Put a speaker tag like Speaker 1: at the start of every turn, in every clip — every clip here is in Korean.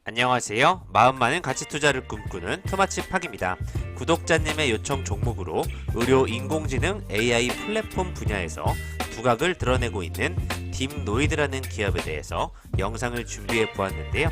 Speaker 1: 안녕하세요. 마음 많은 가치 투자를 꿈꾸는 투마치팍입니다. 구독자님의 요청 종목으로 의료 인공지능 AI 플랫폼 분야에서 두각을 드러내고 있는 딥노이드라는 기업에 대해서 영상을 준비해 보았는데요.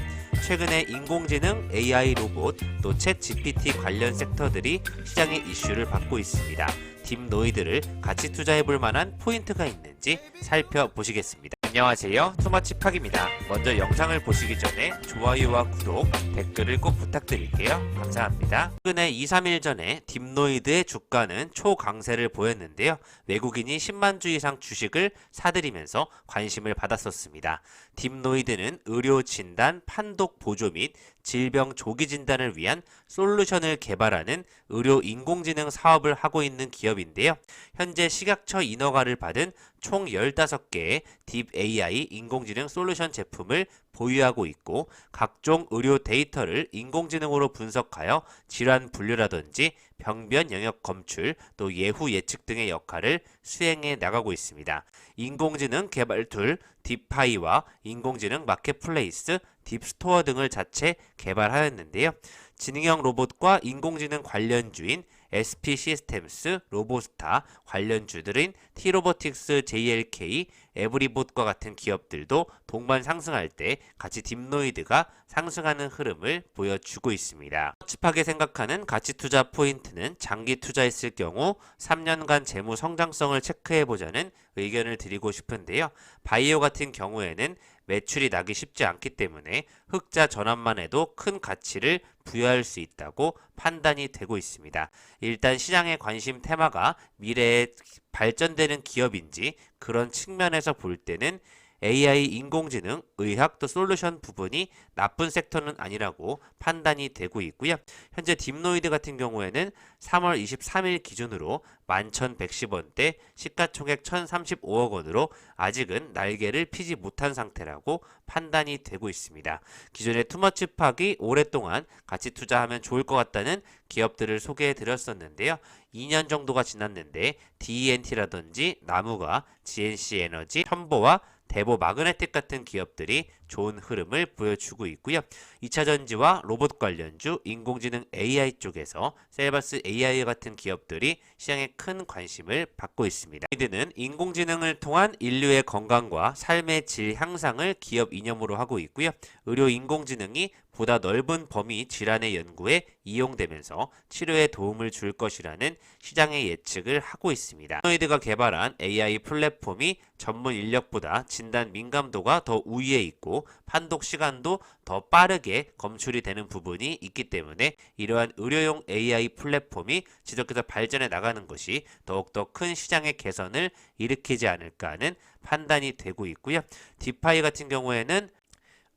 Speaker 1: 최근에 인공지능 AI 로봇 또 챗 GPT 관련 섹터들이 시장의 이슈를 받고 있습니다. 딥노이드를 같이 투자해 볼 만한 포인트가 있는지 살펴보시겠습니다. 안녕하세요. 투마치팍입니다. 먼저 영상을 보시기 전에 좋아요와 구독, 댓글을 꼭 부탁드릴게요. 감사합니다. 최근에 2-3일 전에 딥노이드의 주가는 초강세를 보였는데요. 외국인이 10만 주 이상 주식을 사들이면서 관심을 받았었습니다. 딥노이드는 의료 진단, 판독 보조 및 질병 조기 진단을 위한 솔루션을 개발하는 의료 인공지능 사업을 하고 있는 기업인데요. 현재 식약처 인허가를 받은 총 15개의 딥 AI 인공지능 솔루션 제품을 보유하고 있고 각종 의료 데이터를 인공지능으로 분석하여 질환 분류라든지 병변 영역 검출 또 예후 예측 등의 역할을 수행해 나가고 있습니다. 인공지능 개발 툴 딥파이와 인공지능 마켓플레이스 딥스토어 등을 자체 개발하였는데요. 지능형 로봇과 인공지능 관련주인 SP 시스템스, 로보스타, 관련주들인 T로보틱스, JLK, 에브리봇과 같은 기업들도 동반 상승할 때 같이 딥노이드가 상승하는 흐름을 보여주고 있습니다. 섭하게 생각하는 가치 투자 포인트는 장기 투자했을 경우 3년간 재무 성장성을 체크해보자는 의견을 드리고 싶은데요. 바이오 같은 경우에는 매출이 나기 쉽지 않기 때문에 흑자 전환만 해도 큰 가치를 부여할 수 있다고 판단이 되고 있습니다. 일단 시장의 관심 테마가 미래에 발전되는 기업인지 그런 측면에서 볼 때는 AI 인공지능, 의학 또 솔루션 부분이 나쁜 섹터는 아니라고 판단이 되고 있고요. 현재 딥노이드 같은 경우에는 3월 23일 기준으로 11,110원대, 시가총액 1,035억 원으로 아직은 날개를 피지 못한 상태라고 판단이 되고 있습니다. 기존의 투머치팍이 오랫동안 같이 투자하면 좋을 것 같다는 기업들을 소개해 드렸었는데요. 2년 정도가 지났는데 DENT라든지 나무가, GNC 에너지, 첨보와 대보 마그네틱 같은 기업들이 좋은 흐름을 보여주고 있고요. 2차전지와 로봇 관련주, 인공지능 AI 쪽에서 셀바스 AI 같은 기업들이 시장에 큰 관심을 받고 있습니다. 이들은 인공지능을 통한 인류의 건강과 삶의 질 향상을 기업 이념으로 하고 있고요. 의료 인공지능이 보다 넓은 범위 질환의 연구에 이용되면서 치료에 도움을 줄 것이라는 시장의 예측을 하고 있습니다. 노이드가 개발한 AI 플랫폼이 전문 인력보다 진단 민감도가 더 우위에 있고 판독 시간도 더 빠르게 검출이 되는 부분이 있기 때문에 이러한 의료용 AI 플랫폼이 지속해서 발전해 나가는 것이 더욱더 큰 시장의 개선을 일으키지 않을까 하는 판단이 되고 있고요. 디파이 같은 경우에는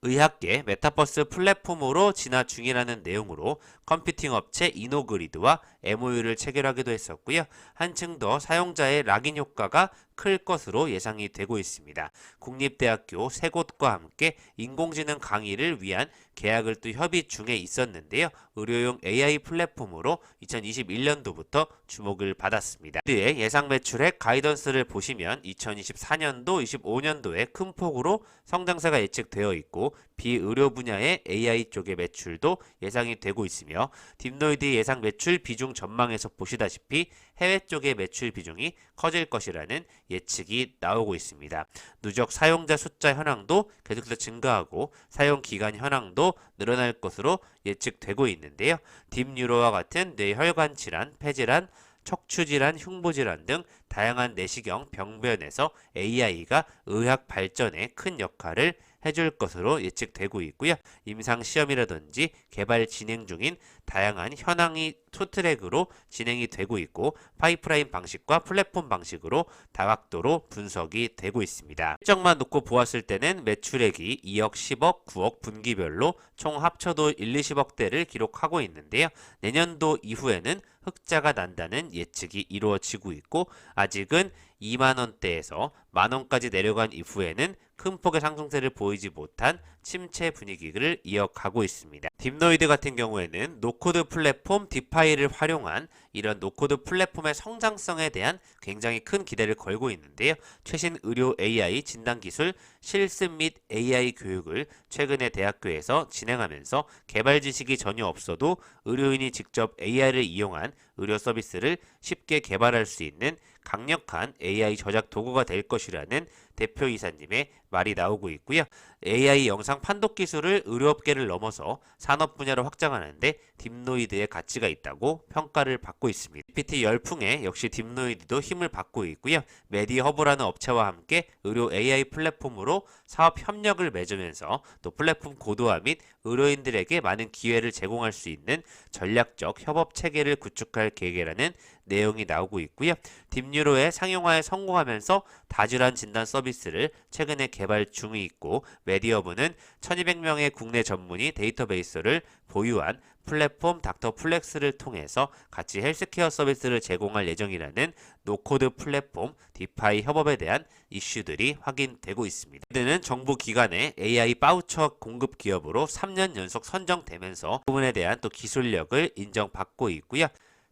Speaker 1: 의학계 메타버스 플랫폼으로 진화 중이라는 내용으로 컴퓨팅 업체 이노그리드와 MOU를 체결하기도 했었고요. 한층 더 사용자의 락인 효과가 클 것으로 예상이 되고 있습니다. 국립대학교 세 곳과 함께 인공지능 강의를 위한 계약을 또 협의 중에 있었는데요. 의료용 AI 플랫폼으로 2021년도부터 주목을 받았습니다. 그의 예상 매출액 가이던스를 보시면 2024년도, 25년도에 큰 폭으로 성장세가 예측되어 있고 비의료 분야의 AI 쪽의 매출도 예상이 되고 있으며 딥노이드의 예상 매출 비중 전망에서 보시다시피 해외 쪽의 매출 비중이 커질 것이라는 예측이 나오고 있습니다. 누적 사용자 숫자 현황도 계속해서 증가하고 사용 기간 현황도 늘어날 것으로 예측되고 있는데요. 딥뉴로와 같은 뇌혈관 질환, 폐질환, 척추질환, 흉부질환 등 다양한 내시경, 병변에서 AI가 의학 발전에 큰 역할을 해줄 것으로 예측되고 있고요. 임상시험이라든지 개발 진행 중인 다양한 현황이 투트랙으로 진행이 되고 있고 파이프라인 방식과 플랫폼 방식으로 다각도로 분석이 되고 있습니다. 실적만 놓고 보았을 때는 매출액이 2억, 10억, 9억 분기별로 총 합쳐도 1, 20억대를 기록하고 있는데요. 내년도 이후에는 흑자가 난다는 예측이 이루어지고 있고 아직은 2만원대에서 만원까지 내려간 이후에는 큰 폭의 상승세를 보이지 못한 침체 분위기를 이어가고 있습니다. 딥노이드 같은 경우에는 노코드 플랫폼 디파이를 활용한 이런 노코드 플랫폼의 성장성에 대한 굉장히 큰 기대를 걸고 있는데요. 최신 의료 AI 진단 기술 실습 및 AI 교육을 최근에 대학교에서 진행하면서 개발 지식이 전혀 없어도 의료인이 직접 AI를 이용한 의료 서비스를 쉽게 개발할 수 있는 강력한 AI 저작 도구가 될 것이라는 대표이사님의 말이 나오고 있고요. AI 영상 판독 기술을 의료업계를 넘어서 산업 분야로 확장하는데 딥노이드의 가치가 있다고 평가를 받고 있습니다. GPT 열풍에 역시 딥노이드도 힘을 받고 있고요. 메디허브라는 업체와 함께 의료 AI 플랫폼으로 사업 협력을 맺으면서 또 플랫폼 고도화 및 의료인들에게 많은 기회를 제공할 수 있는 전략적 협업 체계를 구축할 계획이라는 내용이 나오고 있고요. 딥뉴로의 상용화에 성공하면서 다질환 진단 서비스를 최근에 개발 중이 있고 메디허브는 1200명의 국내 전문의 데이터베이스를 보유한 플랫폼 닥터플렉스를 통해서 같이 헬스케어 서비스를 제공할 예정이라는 노코드 플랫폼 디파이 협업에 대한 이슈들이 확인되고 있습니다. 이들은 정부 기관의 AI 바우처 공급 기업으로 3년 연속 선정되면서 부분에 대한 또 기술력을 인정받고 있고요.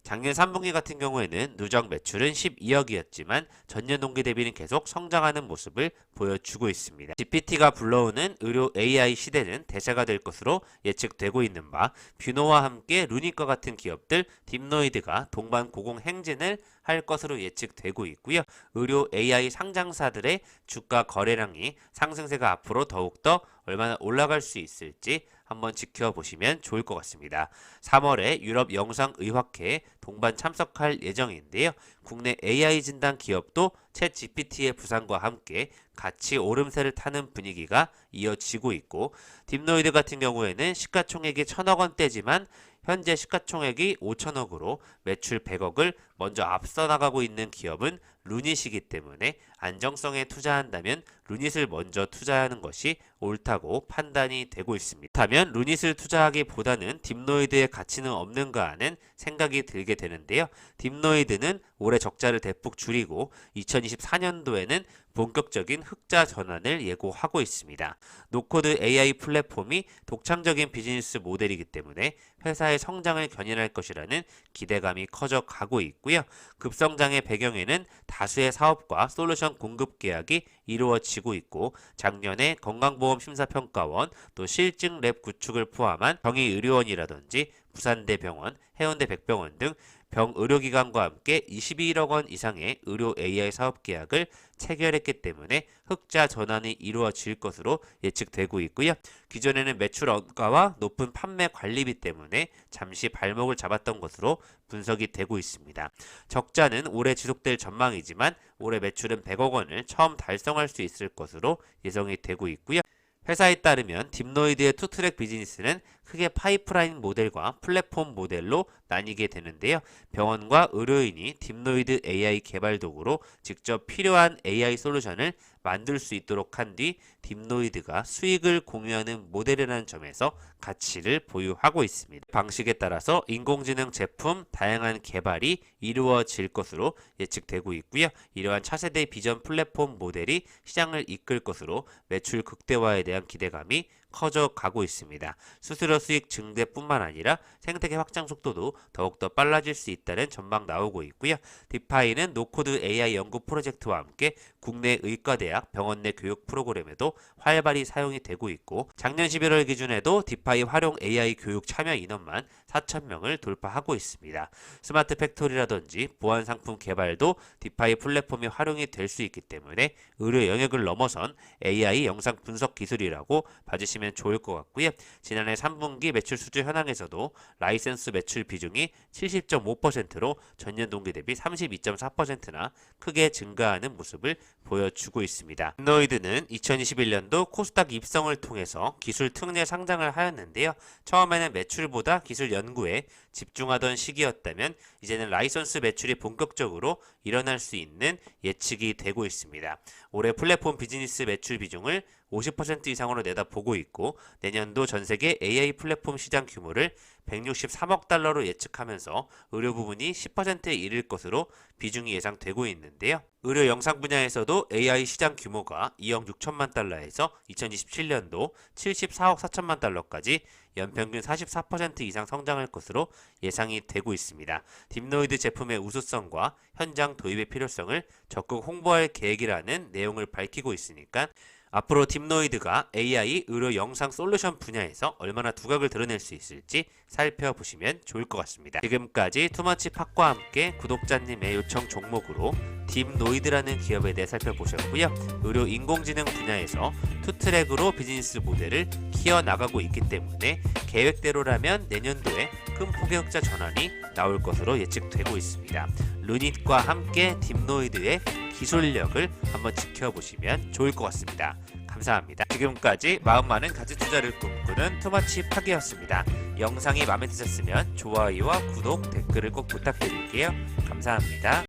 Speaker 1: 작년 3분기 같은 경우에는 누적 매출은 12억이었지만 전년 동기 대비는 계속 성장하는 모습을 보여주고 있습니다. GPT가 불러오는 의료 AI 시대는 대세가 될 것으로 예측되고 있는 바 뷰노와 함께 루닉과 같은 기업들 딥노이드가 동반 고공 행진을 할 것으로 예측되고 있고요. 의료 AI 상장사들의 주가 거래량이 상승세가 앞으로 더욱더 얼마나 올라갈 수 있을지 한번 지켜보시면 좋을 것 같습니다. 3월에 유럽 영상의학회에 동반 참석할 예정인데요. 국내 AI 진단 기업도 챗 GPT의 부상과 함께 같이 오름세를 타는 분위기가 이어지고 있고 딥노이드 같은 경우에는 시가총액이 1,000억 원대지만 현재 시가총액이 5천억으로 매출 100억을 먼저 앞서 나가고 있는 기업은 루닛이기 때문에 안정성에 투자한다면 루닛을 먼저 투자하는 것이 옳다고 판단이 되고 있습니다. 그렇다면 루닛을 투자하기보다는 딥노이드의 가치는 없는가 하는 생각이 들게 되는데요. 딥노이드는 올해 적자를 대폭 줄이고 2024년도에는 본격적인 흑자 전환을 예고하고 있습니다. 노코드 AI 플랫폼이 독창적인 비즈니스 모델이기 때문에 회사의 성장을 견인할 것이라는 기대감이 커져 가고 있고요. 급성장의 배경에는 다수의 사업과 솔루션 공급 계약이 이루어지고 있고 작년에 건강보험 심사평가원 또 실증 랩 구축을 포함한 정의의료원이라든지 부산대병원, 해운대 백병원 등 병의료기관과 함께 21억 원 이상의 의료 AI 사업 계약을 체결했기 때문에 흑자 전환이 이루어질 것으로 예측되고 있고요. 기존에는 매출 원가와 높은 판매 관리비 때문에 잠시 발목을 잡았던 것으로 분석이 되고 있습니다. 적자는 올해 지속될 전망이지만 올해 매출은 100억 원을 처음 달성할 수 있을 것으로 예상이 되고 있고요. 회사에 따르면 딥노이드의 투트랙 비즈니스는 크게 파이프라인 모델과 플랫폼 모델로 나뉘게 되는데요. 병원과 의료인이 딥노이드 AI 개발 도구로 직접 필요한 AI 솔루션을 만들 수 있도록 한 뒤 딥노이드가 수익을 공유하는 모델이라는 점에서 가치를 보유하고 있습니다. 방식에 따라서 인공지능 제품 다양한 개발이 이루어질 것으로 예측되고 있고요. 이러한 차세대 비전 플랫폼 모델이 시장을 이끌 것으로 매출 극대화에 대한 기대감이 커져 가고 있습니다. 수수료 수익 증대뿐만 아니라 생태계 확장 속도도 더욱더 빨라질 수 있다는 전망 나오고 있고요. 디파이는 노코드 AI 연구 프로젝트와 함께 국내 의과대학 병원 내 교육 프로그램에도 활발히 사용이 되고 있고 작년 11월 기준에도 디파이 활용 AI 교육 참여 인원만 4,000명을 돌파하고 있습니다. 스마트 팩토리라든지 보안 상품 개발도 디파이 플랫폼이 활용이 될 수 있기 때문에 의료 영역을 넘어선 AI 영상 분석 기술이라고 봐주시면 좋을 것 같고요. 지난해 3분기 매출 수주 현황에서도 라이센스 매출 비중이 70.5%로 전년 동기 대비 32.4%나 크게 증가하는 모습을 보여주고 있습니다. 딥노이드는 2021년도 코스닥 입성을 통해서 기술 특례 상장을 하였는데요. 처음에는 매출보다 기술 연구에 집중하던 시기였다면 이제는 라이선스 매출이 본격적으로 일어날 수 있는 예측이 되고 있습니다. 올해 플랫폼 비즈니스 매출 비중을 50% 이상으로 내다보고 있고 내년도 전 세계 AI 플랫폼 시장 규모를 163억 달러로 예측하면서 의료 부분이 10%에 이를 것으로 비중이 예상되고 있는데요. 의료 영상 분야에서도 AI 시장 규모가 2억 6천만 달러에서 2027년도 74억 4천만 달러까지 연평균 44% 이상 성장할 것으로 예상이 되고 있습니다. 딥노이드 제품의 우수성과 현장 도입의 필요성을 적극 홍보할 계획이라는 내용을 밝히고 있으니까 앞으로 딥노이드가 AI 의료 영상 솔루션 분야에서 얼마나 두각을 드러낼 수 있을지 살펴보시면 좋을 것 같습니다. 지금까지 투머치팍과 함께 구독자님의 요청 종목으로 딥노이드라는 기업에 대해 살펴보셨고요. 의료 인공지능 분야에서 투트랙으로 비즈니스 모델을 키워나가고 있기 때문에 계획대로라면 내년도에 큰 폭의 흑자 전환이 나올 것으로 예측되고 있습니다. 루닛과 함께 딥노이드의 기술력을 한번 지켜보시면 좋을 것 같습니다. 감사합니다. 지금까지 마음 많은 가치 투자를 꿈꾸는 투머치팍이었습니다. 영상이 마음에 드셨으면 좋아요와 구독, 댓글을 꼭 부탁드릴게요. 감사합니다.